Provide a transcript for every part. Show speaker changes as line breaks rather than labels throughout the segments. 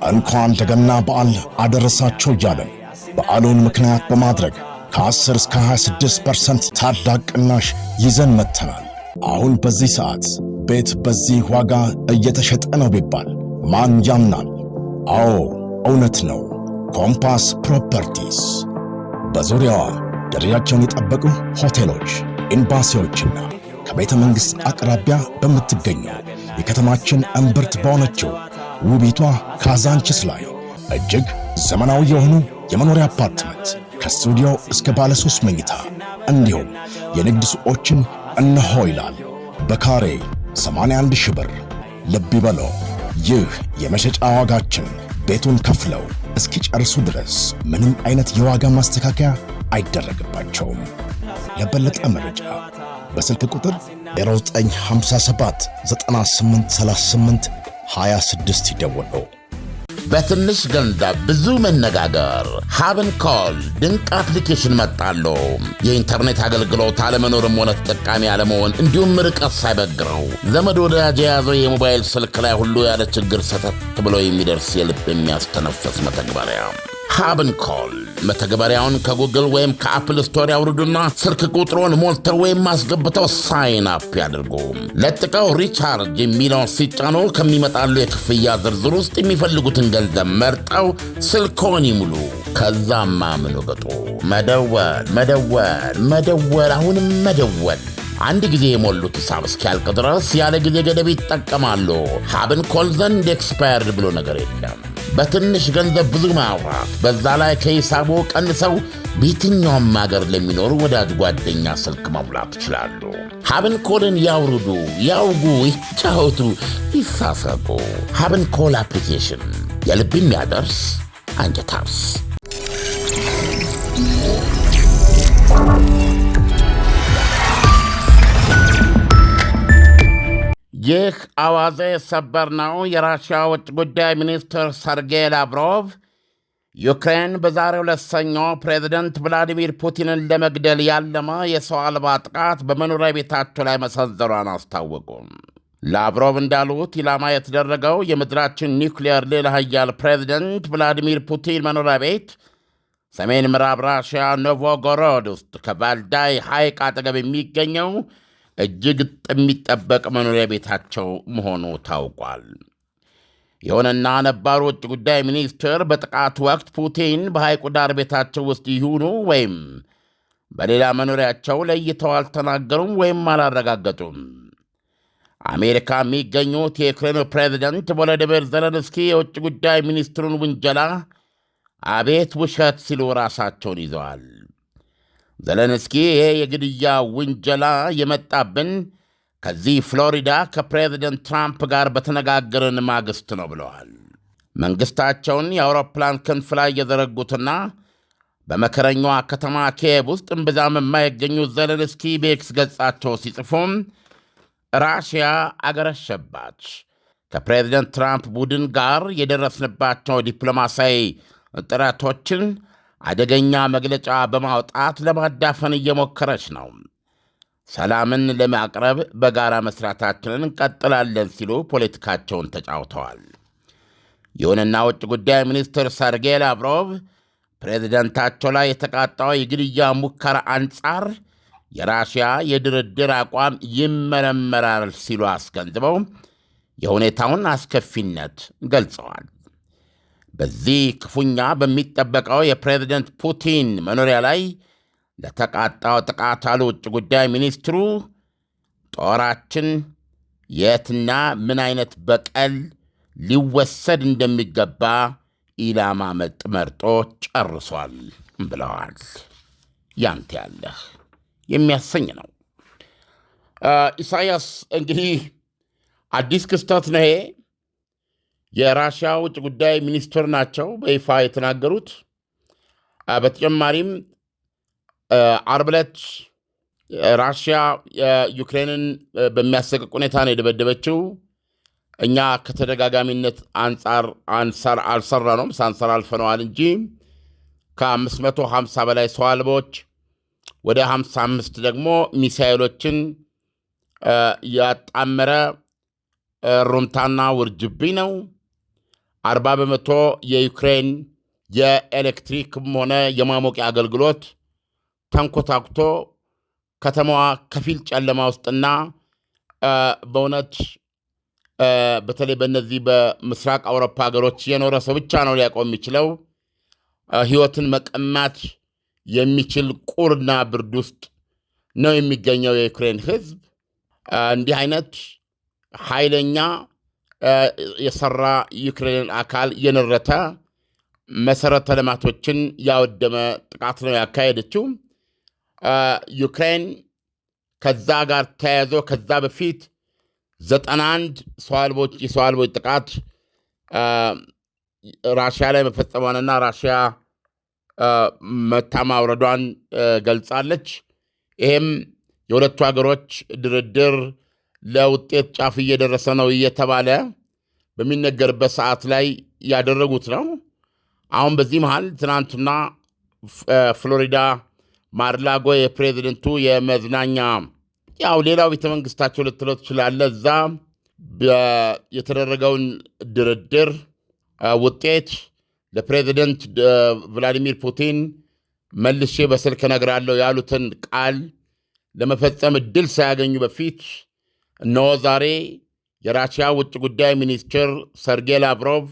እንኳን ለገና በዓል አደረሳችሁ እያለን በዓሉን ምክንያት በማድረግ ከ10 እስከ 26% ታላቅ ቅናሽ ይዘን መጥተናል። አሁን በዚህ ሰዓት ቤት በዚህ ዋጋ እየተሸጠ ነው ቢባል ማን ያምናል? አዎ እውነት ነው። ኮምፓስ ፕሮፐርቲስ በዙሪያዋ ደረጃቸውን የጠበቁ ሆቴሎች፣ ኤምባሲዎችና ከቤተ መንግሥት አቅራቢያ በምትገኘው የከተማችን እምብርት በሆነችው ውቢቷ ካዛንችስ ላይ እጅግ ዘመናዊ የሆኑ የመኖሪያ አፓርትመንት ከስቱዲዮ እስከ ባለ 3 መኝታ እንዲሁም የንግድ ሱቆችን እነሆ ይላል። በካሬ 81,000 ብር። ልብ ይበሎ፣ ይህ የመሸጫ ዋጋችን ቤቱን ከፍለው እስኪጨርሱ ድረስ ምንም አይነት የዋጋ ማስተካከያ አይደረግባቸውም። ለበለጠ መረጃ በስልክ ቁጥር 0957 9838 26 ይደውሉ።
በትንሽ ገንዘብ ብዙ መነጋገር ሀብን ኮል ድንቅ አፕሊኬሽን መጣሉ። የኢንተርኔት አገልግሎት አለመኖርም ሆነ ተጠቃሚ አለመሆን እንዲሁም ርቀት ሳይበግረው ዘመድ ወዳጅ የያዘው የሞባይል ስልክ ላይ ሁሉ ያለ ችግር ሰተት ብሎ የሚደርስ የልብ የሚያስተነፍስ መተግበሪያ ሀብን ኮል። መተግበሪያውን ከጉግል ወይም ከአፕል ስቶር ያውርዱና ስልክ ቁጥሮን ሞልተው ወይም አስገብተው ሳይን አፕ ያድርጉ። ለጥቀው ሪቻርጅ የሚለውን ሲጫኑ ከሚመጣሉ የክፍያ ዝርዝር ውስጥ የሚፈልጉትን ገንዘብ መርጠው ስልክዎን ይሙሉ። ከዛማ ምን ወገጡ? መደወል፣ አሁንም መደወል። አንድ ጊዜ የሞሉት ሂሳብ እስኪያልቅ ድረስ ያለ ጊዜ ገደብ ይጠቀማሉ። ሀብን ኮል ዘንድ ኤክስፓየርድ ብሎ ነገር የለም። በትንሽ ገንዘብ ብዙ ማውራት፣ በዛ ላይ ከሂሳቡ ቀንሰው በየትኛውም ሀገር ለሚኖሩ ወዳጅ ጓደኛ ስልክ መሙላት ይችላሉ። ሀብን ኮልን ያውርዱ፣ ያውጉ፣ ይጫወቱ፣ ይሳሰቁ። ሀብን ኮል አፕሊኬሽን የልብ የሚያደርስ አንጀት አርስ። ይህ አዋዜ ሰበር ነው። የራሽያ ውጭ ጉዳይ ሚኒስትር ሰርጌይ ላቭሮቭ ዩክሬን በዛሬው ዕለት ሰኞ ፕሬዚደንት ቭላዲሚር ፑቲንን ለመግደል ያለመ የሰው አልባ ጥቃት በመኖሪያ ቤታቸው ላይ መሰንዘሯን አስታወቁ። ላቭሮቭ እንዳሉት ኢላማ የተደረገው የምድራችን ኒውክሊየር ሌላ ኃያል ፕሬዚደንት ቭላዲሚር ፑቲን መኖሪያ ቤት ሰሜን ምዕራብ ራሽያ ኖቮጎሮድ ውስጥ ከቫልዳይ ሐይቅ አጠገብ የሚገኘው እጅግ የሚጠበቅ መኖሪያ ቤታቸው መሆኑ ታውቋል። ይሁንና ነባሩ ውጭ ጉዳይ ሚኒስትር በጥቃቱ ወቅት ፑቲን በሐይቁ ዳር ቤታቸው ውስጥ ይሁኑ ወይም በሌላ መኖሪያቸው ለይተው አልተናገሩም ወይም አላረጋገጡም። አሜሪካ የሚገኙት የዩክሬኑ ፕሬዚደንት ቮሎዲሚር ዘለንስኪ የውጭ ጉዳይ ሚኒስትሩን ውንጀላ አቤት ውሸት ሲሉ ራሳቸውን ይዘዋል። ዘለንስኪ ይሄ የግድያ ውንጀላ የመጣብን ከዚህ ፍሎሪዳ ከፕሬዚደንት ትራምፕ ጋር በተነጋገርን ማግስት ነው ብለዋል። መንግሥታቸውን የአውሮፕላን ክንፍ ላይ የዘረጉትና በመከረኛዋ ከተማ ኪየቭ ውስጥ እምብዛም የማይገኙት ዘለንስኪ በኤክስ ገጻቸው ሲጽፉም ራሽያ አገረሸባች፣ ከፕሬዚደንት ትራምፕ ቡድን ጋር የደረስንባቸው ዲፕሎማሲያዊ ጥረቶችን አደገኛ መግለጫ በማውጣት ለማዳፈን እየሞከረች ነው። ሰላምን ለማቅረብ በጋራ መስራታችንን እንቀጥላለን ሲሉ ፖለቲካቸውን ተጫውተዋል። ይሁንና ውጭ ጉዳይ ሚኒስትር ሰርጌይ ላቭሮቭ ፕሬዝደንታቸው ላይ የተቃጣው የግድያ ሙከራ አንጻር የራሽያ የድርድር አቋም ይመረመራል ሲሉ አስገንዝበው የሁኔታውን አስከፊነት ገልጸዋል። በዚህ ክፉኛ በሚጠበቀው የፕሬዝደንት ፑቲን መኖሪያ ላይ ለተቃጣው ጥቃት አሉ ውጭ ጉዳይ ሚኒስትሩ ጦራችን የትና ምን አይነት በቀል ሊወሰድ እንደሚገባ ኢላማ መርጦ ጨርሷል ብለዋል። ያንተ ያለህ የሚያሰኝ ነው። ኢሳያስ እንግዲህ አዲስ ክስተት ነው ይሄ። የራሽያ ውጭ ጉዳይ ሚኒስትር ናቸው በይፋ የተናገሩት። በተጨማሪም ዓርብ ዕለት ራሽያ ዩክሬንን በሚያሰቅቅ ሁኔታ ነው የደበደበችው። እኛ ከተደጋጋሚነት አንጻር አልሰራነውም፣ ሳንሰራ አልፈነዋል እንጂ ከ550 በላይ ሰው አልቦች ወደ 55 ደግሞ ሚሳኤሎችን ያጣመረ ሩምታና ውርጅብኝ ነው። 40% የዩክሬን የኤሌክትሪክም ሆነ የማሞቂያ አገልግሎት ተንኮታኩቶ ከተማዋ ከፊል ጨለማ ውስጥና በእውነት በተለይ በእነዚህ በምስራቅ አውሮፓ ሀገሮች የኖረ ሰው ብቻ ነው ሊያውቀው የሚችለው ሕይወትን መቀማት የሚችል ቁርና ብርድ ውስጥ ነው የሚገኘው የዩክሬን ሕዝብ። እንዲህ አይነት ኃይለኛ የሰራ ዩክሬንን አካል የነረተ መሰረተ ልማቶችን ያወደመ ጥቃት ነው ያካሄደችው። ዩክሬን ከዛ ጋር ተያይዞ ከዛ በፊት 91 የሰው አልቦች ጥቃት ራሽያ ላይ መፈጸሟንና ራሽያ መታ ማውረዷን ገልጻለች። ይህም የሁለቱ ሀገሮች ድርድር ለውጤት ጫፍ እየደረሰ ነው እየተባለ በሚነገርበት ሰዓት ላይ ያደረጉት ነው። አሁን በዚህ መሃል ትናንትና ፍሎሪዳ ማርላጎ የፕሬዚደንቱ የመዝናኛ ያው ሌላው ቤተ መንግስታቸው ልትለው ትችላለህ፣ እዛ የተደረገውን ድርድር ውጤት ለፕሬዚደንት ቭላዲሚር ፑቲን መልሼ በስልክ እነግራለሁ ያሉትን ቃል ለመፈጸም እድል ሳያገኙ በፊት እነሆ ዛሬ የራሽያ ውጭ ጉዳይ ሚኒስትር ሰርጌይ ላቭሮቭ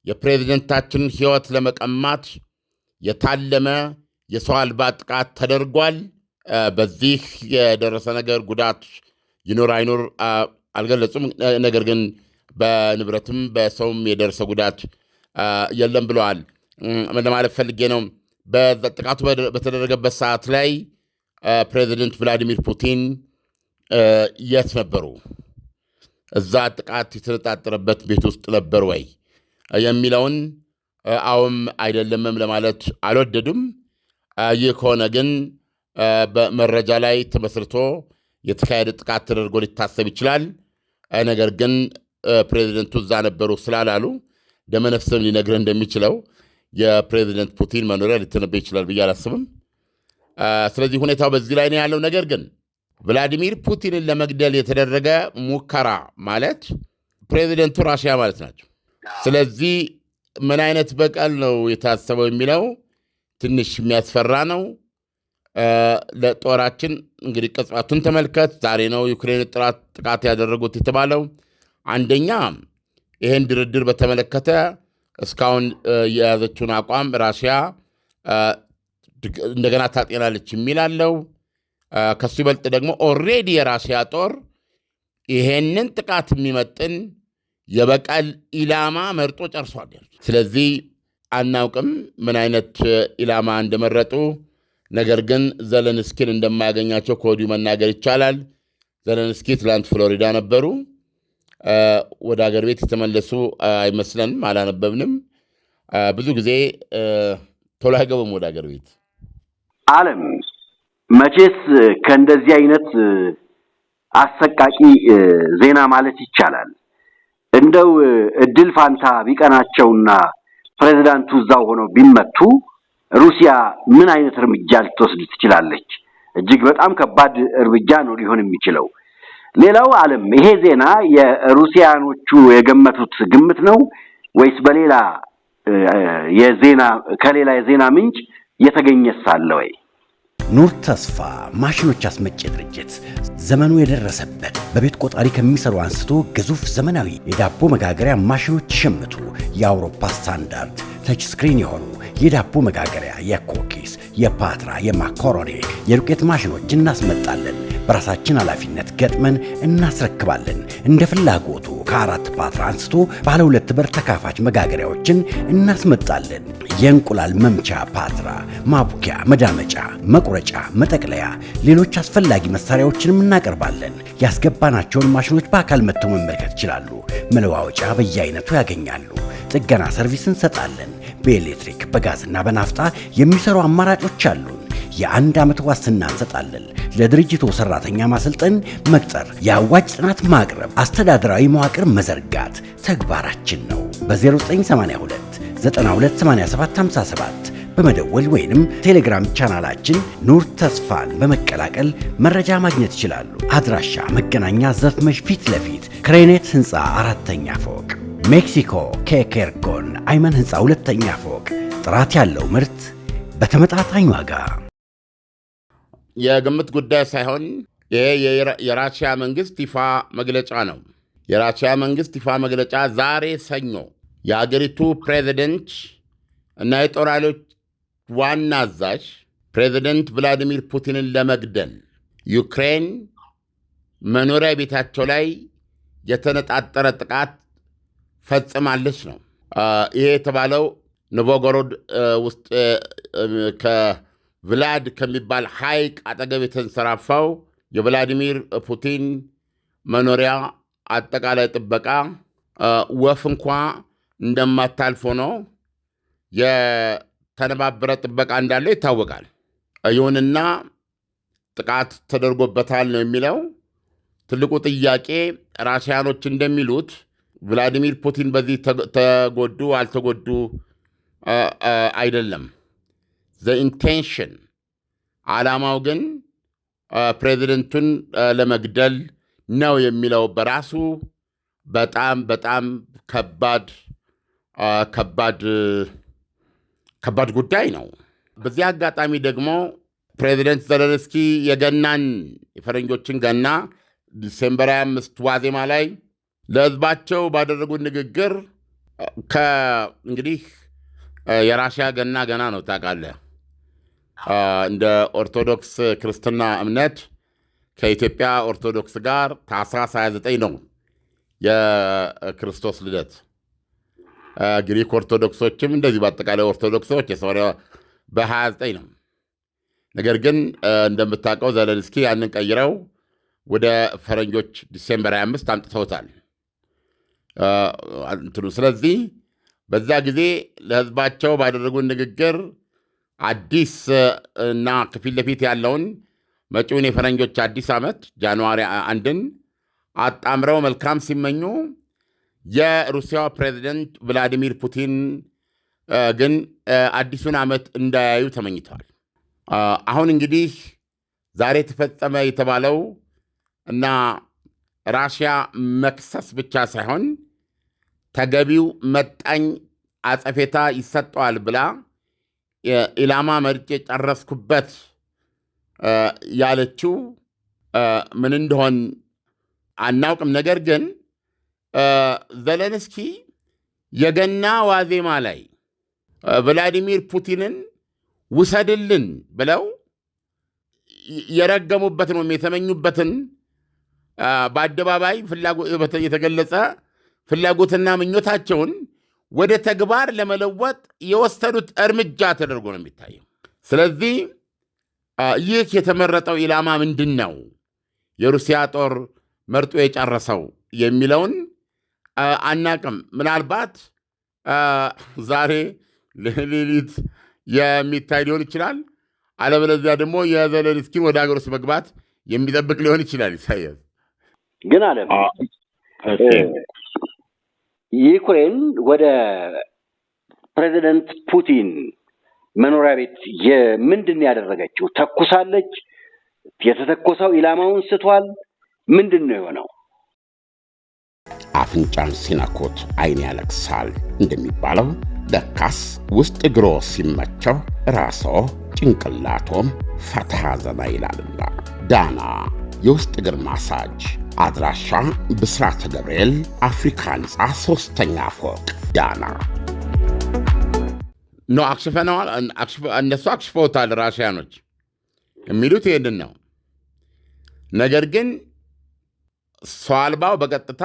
የፕሬዚደንታችንን ሕይወት ለመቀማት የታለመ የሰው አልባ ጥቃት ተደርጓል፣ በዚህ የደረሰ ነገር ጉዳት ይኖር አይኖር አልገለጹም። ነገር ግን በንብረትም በሰውም የደረሰ ጉዳት የለም ብለዋል። ለማለት ፈልጌ ነው። በጥቃቱ በተደረገበት ሰዓት ላይ ፕሬዚደንት ቭላዲሚር ፑቲን የት ነበሩ? እዛ ጥቃት የተነጣጠረበት ቤት ውስጥ ነበር ወይ የሚለውን አዎም አይደለምም ለማለት አልወደዱም። ይህ ከሆነ ግን በመረጃ ላይ ተመስርቶ የተካሄደ ጥቃት ተደርጎ ሊታሰብ ይችላል። ነገር ግን ፕሬዚደንቱ እዛ ነበሩ ስላላሉ ደመነፍስም ሊነግርህ እንደሚችለው የፕሬዚደንት ፑቲን መኖሪያ ሊተነበይ ይችላል ብዬ አላስብም። ስለዚህ ሁኔታው በዚህ ላይ ነው ያለው። ነገር ግን ቭላዲሚር ፑቲንን ለመግደል የተደረገ ሙከራ ማለት ፕሬዚደንቱ ራሽያ ማለት ናቸው። ስለዚህ ምን አይነት በቀል ነው የታሰበው የሚለው ትንሽ የሚያስፈራ ነው። ለጦራችን እንግዲህ ቅጽበቱን ተመልከት። ዛሬ ነው ዩክሬን ጥቃት ያደረጉት የተባለው። አንደኛ ይህን ድርድር በተመለከተ እስካሁን የያዘችውን አቋም ራሽያ እንደገና ታጤናለች የሚል አለው። ከሱ ይበልጥ ደግሞ ኦልሬዲ የራሽያ ጦር ይሄንን ጥቃት የሚመጥን የበቀል ኢላማ መርጦ ጨርሷል። ስለዚህ አናውቅም ምን አይነት ኢላማ እንደመረጡ። ነገር ግን ዘለንስኪን እንደማያገኛቸው ከወዲሁ መናገር ይቻላል። ዘለንስኪ ትላንት ፍሎሪዳ ነበሩ። ወደ አገር ቤት የተመለሱ አይመስለንም፣ አላነበብንም። ብዙ ጊዜ ቶሎ አይገቡም ወደ አገር ቤት።
ዓለም መቼስ ከእንደዚህ አይነት አሰቃቂ ዜና ማለት ይቻላል እንደው እድል ፋንታ ቢቀናቸውና ፕሬዝዳንቱ እዛው ሆነው ቢመቱ ሩሲያ ምን አይነት እርምጃ ልትወስድ ትችላለች? እጅግ በጣም ከባድ እርምጃ ነው ሊሆን የሚችለው። ሌላው ዓለም ይሄ ዜና የሩሲያኖቹ የገመቱት ግምት ነው ወይስ በሌላ ከሌላ የዜና ምንጭ የተገኘስ አለ ወይ?
ኑር ተስፋ ማሽኖች አስመጪ ድርጅት ዘመኑ የደረሰበት በቤት ቆጣሪ ከሚሰሩ አንስቶ ግዙፍ ዘመናዊ የዳቦ መጋገሪያ ማሽኖች ይሸምቱ። የአውሮፓ ስታንዳርድ ተች ስክሪን የሆኑ የዳቦ መጋገሪያ፣ የኩኪስ፣ የፓትራ፣ የማካሮኒ፣ የዱቄት ማሽኖች እናስመጣለን። በራሳችን ኃላፊነት ገጥመን እናስረክባለን። እንደ ፍላጎቱ ከ4 ፓትራ አንስቶ ባለ 2 በር ተካፋች መጋገሪያዎችን እናስመጣለን። የእንቁላል መምቻ ፓትራ፣ ማቡኪያ፣ መዳመጫ፣ መቁረጫ፣ መጠቅለያ፣ ሌሎች አስፈላጊ መሳሪያዎችንም እናቀርባለን። ያስገባናቸውን ማሽኖች በአካል መጥተው መመልከት ይችላሉ። መለዋወጫ በየአይነቱ ያገኛሉ። ጥገና ሰርቪስ እንሰጣለን። በኤሌክትሪክ በጋዝና በናፍጣ የሚሰሩ አማራጮች አሉን። የ1 ዓመት ዋስትና እንሰጣለን። ለድርጅቱ ሰራተኛ ማሰልጠን፣ መቅጠር፣ የአዋጭ ጥናት ማቅረብ፣ አስተዳደራዊ መዋቅር መዘርጋት ተግባራችን ነው። በ0982 928757 በመደወል ወይንም ቴሌግራም ቻናላችን ኑር ተስፋን በመቀላቀል መረጃ ማግኘት ይችላሉ። አድራሻ መገናኛ ዘፍመሽ ፊት ለፊት ክሬኔት ህንፃ 4ኛ ፎቅ፣ ሜክሲኮ ኬኬርጎን አይመን ህንፃ 2ኛ ፎቅ። ጥራት ያለው ምርት በተመጣጣኝ ዋጋ።
የግምት ጉዳይ ሳይሆን ይሄ የራሽያ መንግስት ይፋ መግለጫ ነው። የራሽያ መንግስት ይፋ መግለጫ ዛሬ ሰኞ የሀገሪቱ ፕሬዚደንት እና የጦር ኃይሎች ዋና አዛዥ ፕሬዚደንት ቭላዲሚር ፑቲንን ለመግደል ዩክሬን መኖሪያ ቤታቸው ላይ የተነጣጠረ ጥቃት ፈጽማለች ነው። ይሄ የተባለው ኖቮጎሮድ ውስጥ ከቭላድ ከሚባል ሐይቅ አጠገብ የተንሰራፋው የቭላዲሚር ፑቲን መኖሪያ አጠቃላይ ጥበቃ ወፍ እንኳ እንደማታልፎ ነው የተነባበረ ጥበቃ እንዳለው ይታወቃል። ይሁንና ጥቃት ተደርጎበታል ነው የሚለው። ትልቁ ጥያቄ ራሽያኖች እንደሚሉት ቭላዲሚር ፑቲን በዚህ ተጎዱ አልተጎዱ አይደለም። ዘ ኢንቴንሽን ዓላማው ግን ፕሬዚደንቱን ለመግደል ነው የሚለው በራሱ በጣም በጣም ከባድ ጉዳይ ነው። በዚህ አጋጣሚ ደግሞ ፕሬዚደንት ዘለንስኪ የፈረንጆችን ገና ዲሴምበር 25 ዋዜማ ላይ ለሕዝባቸው ባደረጉት ንግግር እንግዲህ የራሽያ ገና ነው ታውቃለህ። እንደ ኦርቶዶክስ ክርስትና እምነት ከኢትዮጵያ ኦርቶዶክስ ጋር ታኅሳስ 29 ነው የክርስቶስ ልደት። ግሪክ ኦርቶዶክሶችም እንደዚህ በአጠቃላይ ኦርቶዶክሶች የሶሪያ በ29 ነው። ነገር ግን እንደምታውቀው ዘለንስኪ ያንን ቀይረው ወደ ፈረንጆች ዲሴምበር 25 አምጥተውታል እንትኑ። ስለዚህ በዛ ጊዜ ለሕዝባቸው ባደረጉት ንግግር አዲስ እና ከፊት ለፊት ያለውን መጪውን የፈረንጆች አዲስ ዓመት ጃንዋሪ 1ን አጣምረው መልካም ሲመኙ የሩሲያው ፕሬዚደንት ቭላዲሚር ፑቲን ግን አዲሱን ዓመት እንዳያዩ ተመኝተዋል። አሁን እንግዲህ ዛሬ ተፈጸመ የተባለው እና ራሽያ መክሰስ ብቻ ሳይሆን ተገቢው መጣኝ አጸፌታ ይሰጠዋል ብላ ኢላማ መርጬ ጨረስኩበት ያለችው ምን እንደሆን አናውቅም። ነገር ግን ዘለንስኪ የገና ዋዜማ ላይ ቭላዲሚር ፑቲንን ውሰድልን ብለው የረገሙበትን ወይም የተመኙበትን በአደባባይ የተገለጸ ፍላጎትና ምኞታቸውን ወደ ተግባር ለመለወጥ የወሰዱት እርምጃ ተደርጎ ነው የሚታየው። ስለዚህ ይህ የተመረጠው ኢላማ ምንድን ነው? የሩሲያ ጦር መርጦ የጨረሰው የሚለውን አናቅም። ምናልባት ዛሬ ሌሊት የሚታይ ሊሆን ይችላል። አለበለዚያ ደግሞ የዘለንስኪን ወደ ሀገር ውስጥ መግባት የሚጠብቅ ሊሆን ይችላል። ኢሳያስ
ግን አለ ዩክሬን ወደ ፕሬዚደንት ፑቲን መኖሪያ ቤት ምንድን ያደረገችው? ተኩሳለች? የተተኮሰው ኢላማውን ስቷል? ምንድን ነው የሆነው?
አፍንጫን ሲነኩት ዓይን ያለቅሳል እንደሚባለው ለካስ ውስጥ እግሮ ሲመቸው ራስዎ ጭንቅላቶም ፈታ ዘና ይላልና ዳና የውስጥ እግር ማሳጅ አድራሻ ብስራተ ገብርኤል አፍሪካ ህንፃ 3ኛ ፎቅ ዳና ነው። አክሽፈነዋል። እነሱ አክሽፈውታል። ራሽያኖች የሚሉት ይሄንን ነው። ነገር ግን ሰው አልባው በቀጥታ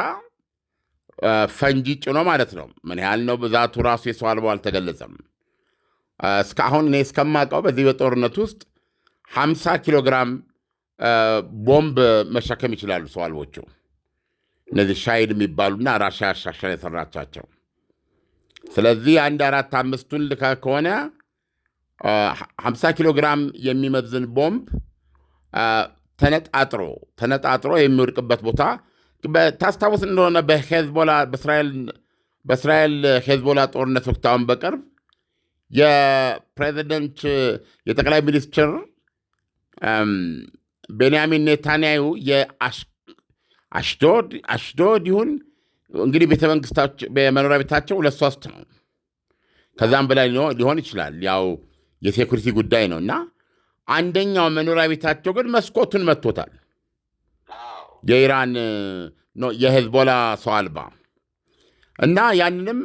ፈንጂ ጭኖ ማለት ነው። ምን ያህል ነው ብዛቱ ራሱ የሰው አልባው አልተገለጸም። እስካሁን እኔ እስከማውቀው በዚህ በጦርነት ውስጥ 50 ኪሎ ግራም ቦምብ መሸከም ይችላሉ ሰው አልቦቹ። እነዚህ ሻሂድ የሚባሉና ራሽያ አሻሻን የሰራቻቸው። ስለዚህ 1-4-5ቱን ልካ ከሆነ 50 ኪሎ ግራም የሚመዝን ቦምብ ተነጣጥሮ የሚወድቅበት ቦታ ታስታውስ እንደሆነ በእስራኤል ሄዝቦላ ጦርነት ወቅት አሁን በቅርብ የፕሬዚደንት የጠቅላይ ሚኒስትር ቤንያሚን ኔታንያሁ የአሽዶድ ይሁን እንግዲህ በመኖሪያ ቤታቸው 2-3 ነው፣ ከዛም በላይ ሊሆን ይችላል። ያው የሴኩሪቲ ጉዳይ ነው እና አንደኛው መኖሪያ ቤታቸው ግን መስኮቱን መጥቶታል። የኢራን የሄዝቦላ ሰው አልባ እና ያንንም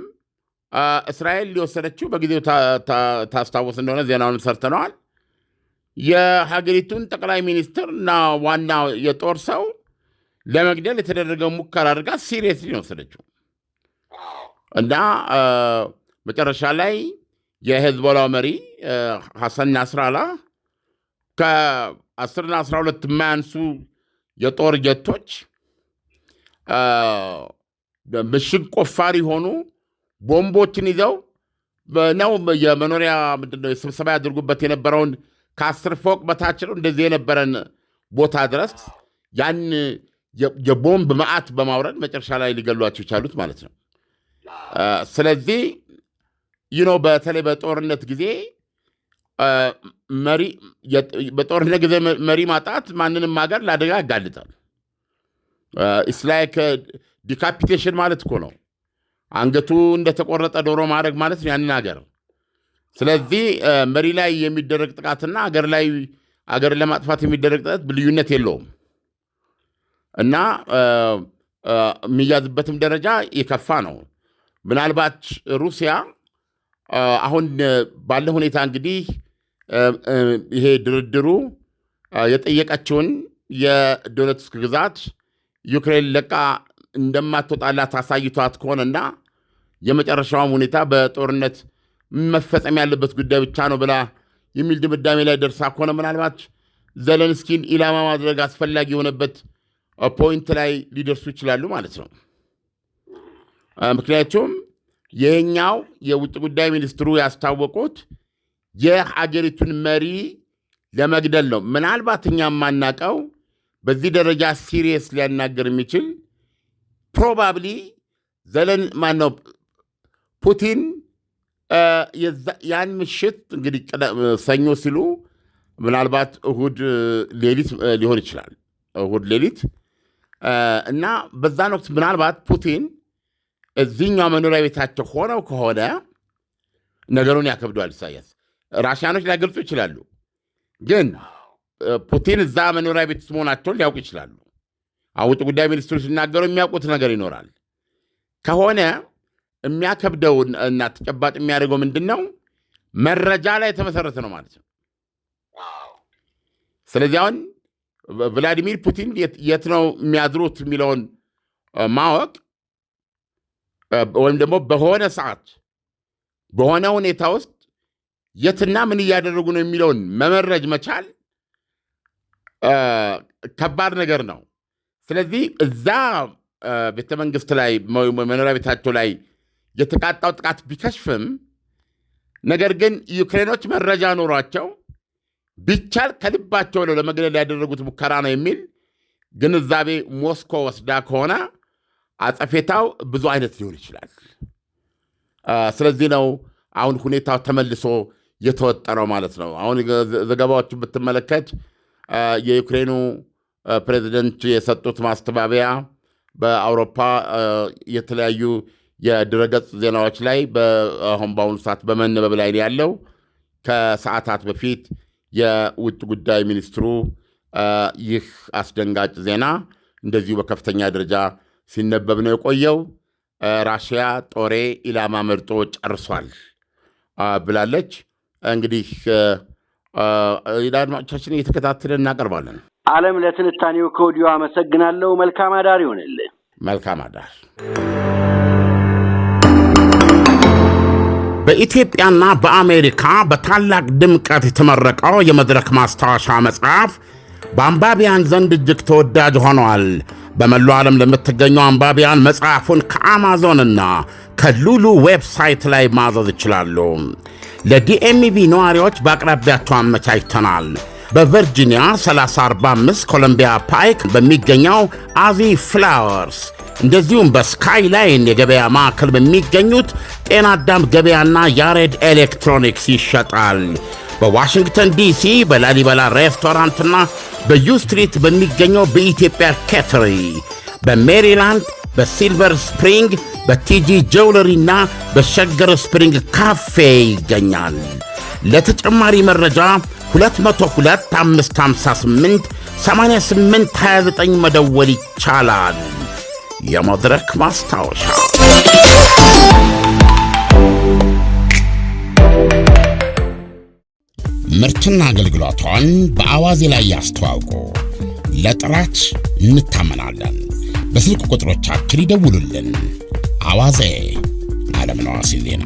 እስራኤል ሊወሰደችው በጊዜው ታስታውስ እንደሆነ ዜናውን ሰርተነዋል። የሀገሪቱን ጠቅላይ ሚኒስትር እና ዋና የጦር ሰው ለመግደል የተደረገው ሙከራ አድርጋ ሲሪየስሊ ነው ወሰደችው እና መጨረሻ ላይ የሄዝቦላው መሪ ሐሰን ናስራላህ ከ10 እና 12 የማያንሱ የጦር ጀቶች ምሽግ ቆፋሪ ሆኑ ቦምቦችን ይዘው ነው የመኖሪያ ምንድነው የስብሰባ ያድርጉበት የነበረውን ከ10 ፎቅ በታች ነው እንደዚህ የነበረን ቦታ ድረስ ያን የቦምብ መዓት በማውረድ መጨረሻ ላይ ሊገሏቸው ይቻሉት ማለት ነው። ስለዚህ በተለይ በጦርነት ጊዜ መሪ ማጣት ማንንም ሀገር ለአደጋ ያጋልጣል። ኢትስ ላይክ ዲካፒቴሽን ማለት እኮ ነው። አንገቱ እንደተቆረጠ ዶሮ ማድረግ ማለት ነው ያንን ሀገር። ስለዚህ መሪ ላይ የሚደረግ ጥቃትና አገር ለማጥፋት የሚደረግ ጥቃት ልዩነት የለውም እና የሚያዝበትም ደረጃ የከፋ ነው። ምናልባት ሩሲያ አሁን ባለ ሁኔታ እንግዲህ ይሄ ድርድሩ የጠየቀችውን የዶኔትስክ ግዛት ዩክሬን ለቃ እንደማትወጣላት አሳይቷት ከሆነና የመጨረሻውም ሁኔታ በጦርነት መፈጸም ያለበት ጉዳይ ብቻ ነው ብላ የሚል ድምዳሜ ላይ ደርሳ ከሆነ ምናልባት ዘለንስኪን ኢላማ ማድረግ አስፈላጊ የሆነበት ፖይንት ላይ ሊደርሱ ይችላሉ ማለት ነው። ምክንያቱም ይህኛው የውጭ ጉዳይ ሚኒስትሩ ያስታወቁት የሀገሪቱን መሪ ለመግደል ነው። ምናልባት እኛ የማናቀው በዚህ ደረጃ ሲሪየስ ሊያናገር የሚችል ፕሮባብሊ ፑቲን ያን ምሽት እንግዲህ ሰኞ ሲሉ ምናልባት እሁድ ሌሊት ሊሆን ይችላል። እሁድ ሌሊት እና በዛን ወቅት ምናልባት ፑቲን እዚህኛው መኖሪያ ቤታቸው ሆነው ከሆነ ነገሩን ያከብደዋል። ኢሳያስ ራሽያኖች ሊያገልጹ ይችላሉ፣ ግን ፑቲን እዛ መኖሪያ ቤት መሆናቸውን ሊያውቁ ይችላሉ። ውጭ ጉዳይ ሚኒስትሩ ሲናገሩ የሚያውቁት ነገር ይኖራል። ከሆነ የሚያከብደው እና ተጨባጭ የሚያደርገው ምንድን ነው? መረጃ ላይ የተመሰረተ ነው ማለት ነው። ስለዚህ አሁን ቭላዲሚር ፑቲን የት ነው የሚያድሩት የሚለውን ማወቅ ወይም ደግሞ በሆነ ሰዓት በሆነ ሁኔታ ውስጥ የትና ምን እያደረጉ ነው የሚለውን መመረጅ መቻል ከባድ ነገር ነው። ስለዚህ እዛ ቤተ መንግስት ላይ መኖሪያ ቤታቸው ላይ የተቃጣው ጥቃት ቢከሽፍም ነገር ግን ዩክሬኖች መረጃ ኖሯቸው ቢቻል ከልባቸው ነው ለመግደል ያደረጉት ሙከራ ነው የሚል ግንዛቤ ሞስኮ ወስዳ ከሆነ አጸፌታው ብዙ አይነት ሊሆን ይችላል። ስለዚህ ነው አሁን ሁኔታው ተመልሶ የተወጠረው ማለት ነው። አሁን ዘገባዎችን ብትመለከት የዩክሬኑ ፕሬዚደንት የሰጡት ማስተባበያ በአውሮፓ የተለያዩ የድረገጽ ዜናዎች ላይ አሁን በአሁኑ ሰዓት በመነበብ ላይ ያለው ከሰዓታት በፊት የውጭ ጉዳይ ሚኒስትሩ ይህ አስደንጋጭ ዜና እንደዚሁ በከፍተኛ ደረጃ ሲነበብ ነው የቆየው። ራሽያ ጦሬ ኢላማ መርጦ ጨርሷል ብላለች። እንግዲህ አድማጮቻችን እየተከታተልን እናቀርባለን።
ዓለም ለትንታኔው ከወዲሁ አመሰግናለሁ። መልካም አዳር ይሆንልህ።
መልካም አዳር። በኢትዮጵያና በአሜሪካ በታላቅ ድምቀት የተመረቀው የመድረክ ማስታወሻ መጽሐፍ በአንባቢያን ዘንድ እጅግ ተወዳጅ ሆኗል። በመላው ዓለም ለምትገኙ አንባቢያን መጽሐፉን ከአማዞንና ከሉሉ ዌብሳይት ላይ ማዘዝ ይችላሉ። ለዲኤምቪ ነዋሪዎች በአቅራቢያቸው አመቻችተናል። በቨርጂኒያ 3045 ኮሎምቢያ ፓይክ በሚገኘው አዚ ፍላወርስ እንደዚሁም በስካይላይን የገበያ ማዕከል በሚገኙት ጤና አዳም ገበያና ያሬድ ኤሌክትሮኒክስ ይሸጣል። በዋሽንግተን ዲሲ በላሊበላ ሬስቶራንትና በዩ ስትሪት በሚገኘው በኢትዮጵያ ኬተሪ፣ በሜሪላንድ በሲልቨር ስፕሪንግ በቲጂ ጀውለሪና በሸገር ስፕሪንግ ካፌ ይገኛል። ለተጨማሪ መረጃ 202-558-8829 መደወል ይቻላል። የመድረክ ማስታወሻ ምርትና አገልግሎቷን በአዋዜ ላይ ያስተዋውቁ። ለጥራች እንታመናለን። በስልክ ቁጥሮቻችን ይደውሉልን። አዋዜ ዓለምነህ ዋሴ ዜና